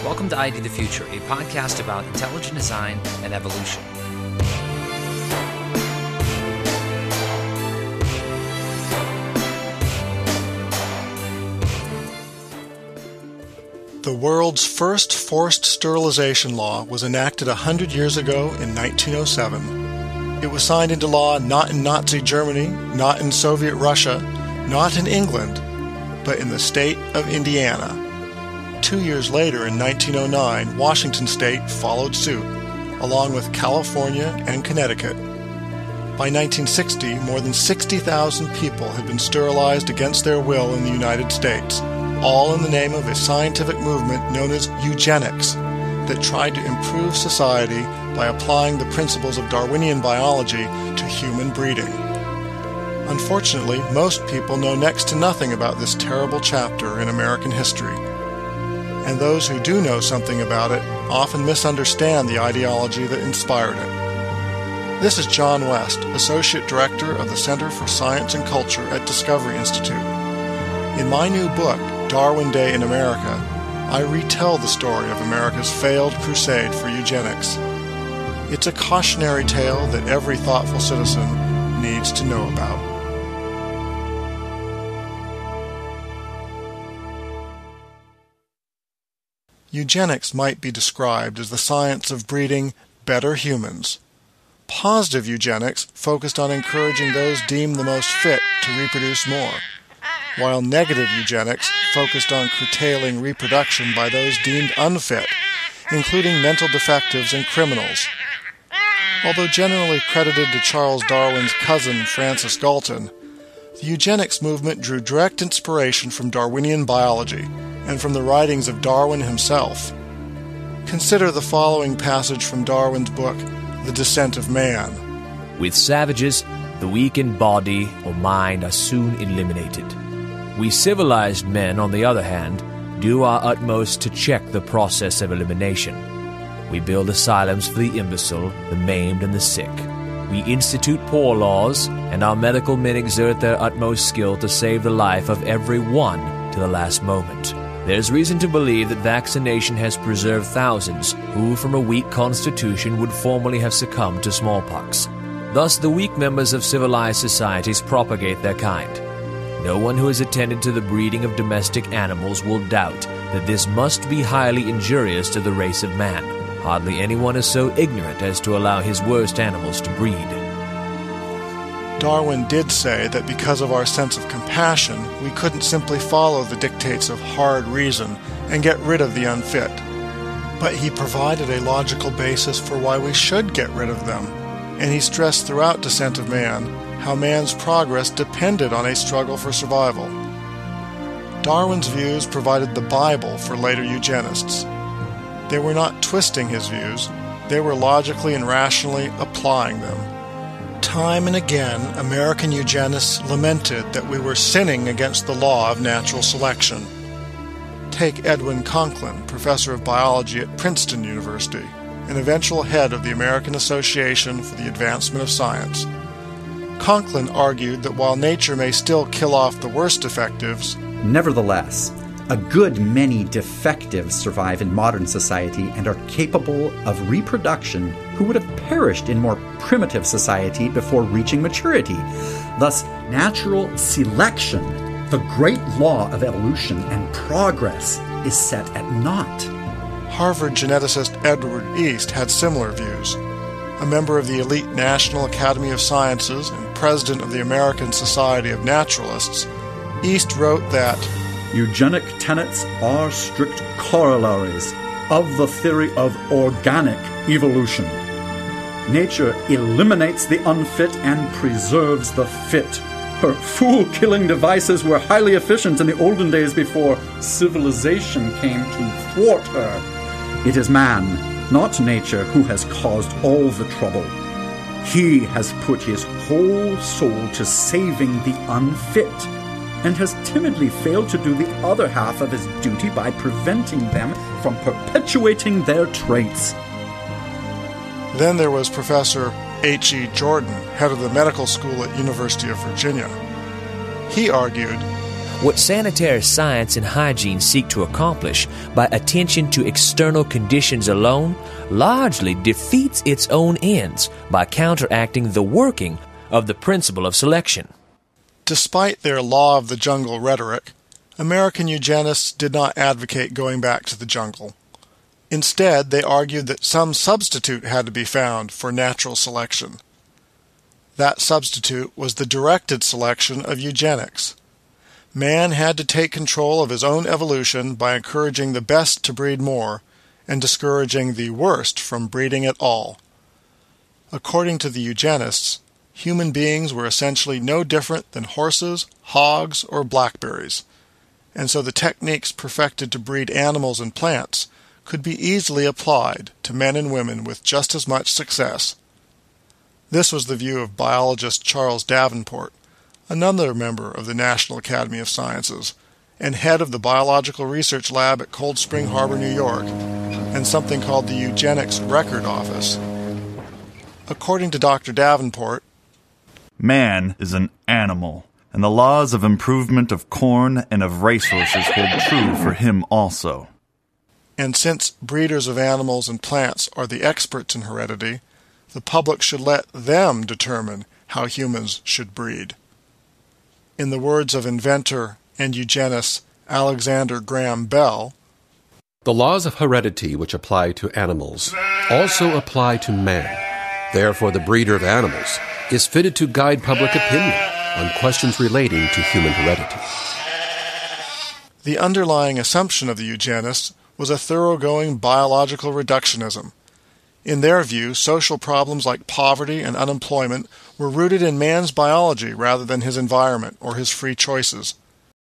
Welcome to ID the Future, a podcast about intelligent design and evolution. The world's first forced sterilization law was enacted 100 years ago in 1907. It was signed into law not in Nazi Germany, not in Soviet Russia, not in England, but in the state of Indiana. 2 years later, in 1909, Washington State followed suit, along with California and Connecticut. By 1960, more than 60,000 people had been sterilized against their will in the United States, all in the name of a scientific movement known as Eugenics that tried to improve society by applying the principles of Darwinian biology to human breeding. Unfortunately, most people know next to nothing about this terrible chapter in American history. And those who do know something about it often misunderstand the ideology that inspired it. This is John West, Associate Director of the Center for Science and Culture at Discovery Institute. In my new book, Darwin Day in America, I retell the story of America's failed crusade for eugenics. It's a cautionary tale that every thoughtful citizen needs to know about. Eugenics might be described as the science of breeding better humans. Positive eugenics focused on encouraging those deemed the most fit to reproduce more, while negative eugenics focused on curtailing reproduction by those deemed unfit, including mental defectives and criminals. Although generally credited to Charles Darwin's cousin Francis Galton, the eugenics movement drew direct inspiration from Darwinian biology and from the writings of Darwin himself. Consider the following passage from Darwin's book, The Descent of Man. With savages, the weak in body or mind are soon eliminated. We civilized men, on the other hand, do our utmost to check the process of elimination. We build asylums for the imbecile, the maimed, and the sick. We institute poor laws, and our medical men exert their utmost skill to save the life of every one to the last moment. There's reason to believe that vaccination has preserved thousands who, from a weak constitution, would formerly have succumbed to smallpox. Thus, the weak members of civilized societies propagate their kind. No one who has attended to the breeding of domestic animals will doubt that this must be highly injurious to the race of man. Hardly anyone is so ignorant as to allow his worst animals to breed. Darwin did say that because of our sense of compassion, we couldn't simply follow the dictates of hard reason and get rid of the unfit. But he provided a logical basis for why we should get rid of them, and he stressed throughout Descent of Man how man's progress depended on a struggle for survival. Darwin's views provided the Bible for later eugenists. They were not twisting his views, they were logically and rationally applying them. Time and again, American eugenists lamented that we were sinning against the law of natural selection. Take Edwin Conklin, professor of biology at Princeton University, and eventual head of the American Association for the Advancement of Science. Conklin argued that while nature may still kill off the worst defectives, nevertheless, a good many defectives survive in modern society and are capable of reproduction who would have perished in more primitive society before reaching maturity. Thus, natural selection, the great law of evolution and progress, is set at naught. Harvard geneticist Edward East had similar views. A member of the elite National Academy of Sciences and president of the American Society of Naturalists, East wrote that eugenic tenets are strict corollaries of the theory of organic evolution. Nature eliminates the unfit and preserves the fit. Her fool-killing devices were highly efficient in the olden days before civilization came to thwart her. It is man, not nature, who has caused all the trouble. He has put his whole soul to saving the unfit, and has timidly failed to do the other half of his duty by preventing them from perpetuating their traits. Then there was Professor H.E. Jordan, head of the medical school at University of Virginia. He argued, what sanitary science and hygiene seek to accomplish by attention to external conditions alone largely defeats its own ends by counteracting the working of the principle of selection. Despite their law of the jungle rhetoric, American eugenists did not advocate going back to the jungle. Instead, they argued that some substitute had to be found for natural selection. That substitute was the directed selection of eugenics. Man had to take control of his own evolution by encouraging the best to breed more and discouraging the worst from breeding at all. According to the eugenists, human beings were essentially no different than horses, hogs, or blackberries, and so the techniques perfected to breed animals and plants could be easily applied to men and women with just as much success. This was the view of biologist Charles Davenport, another member of the National Academy of Sciences, and head of the Biological Research Lab at Cold Spring Harbor, New York, and something called the Eugenics Record Office. According to Dr. Davenport, man is an animal, and the laws of improvement of corn and of racehorses hold true for him also. And since breeders of animals and plants are the experts in heredity, the public should let them determine how humans should breed. In the words of inventor and eugenist Alexander Graham Bell, the laws of heredity which apply to animals also apply to man. Therefore, the breeder of animals is fitted to guide public opinion on questions relating to human heredity. The underlying assumption of the eugenists was a thoroughgoing biological reductionism. In their view, social problems like poverty and unemployment were rooted in man's biology rather than his environment or his free choices.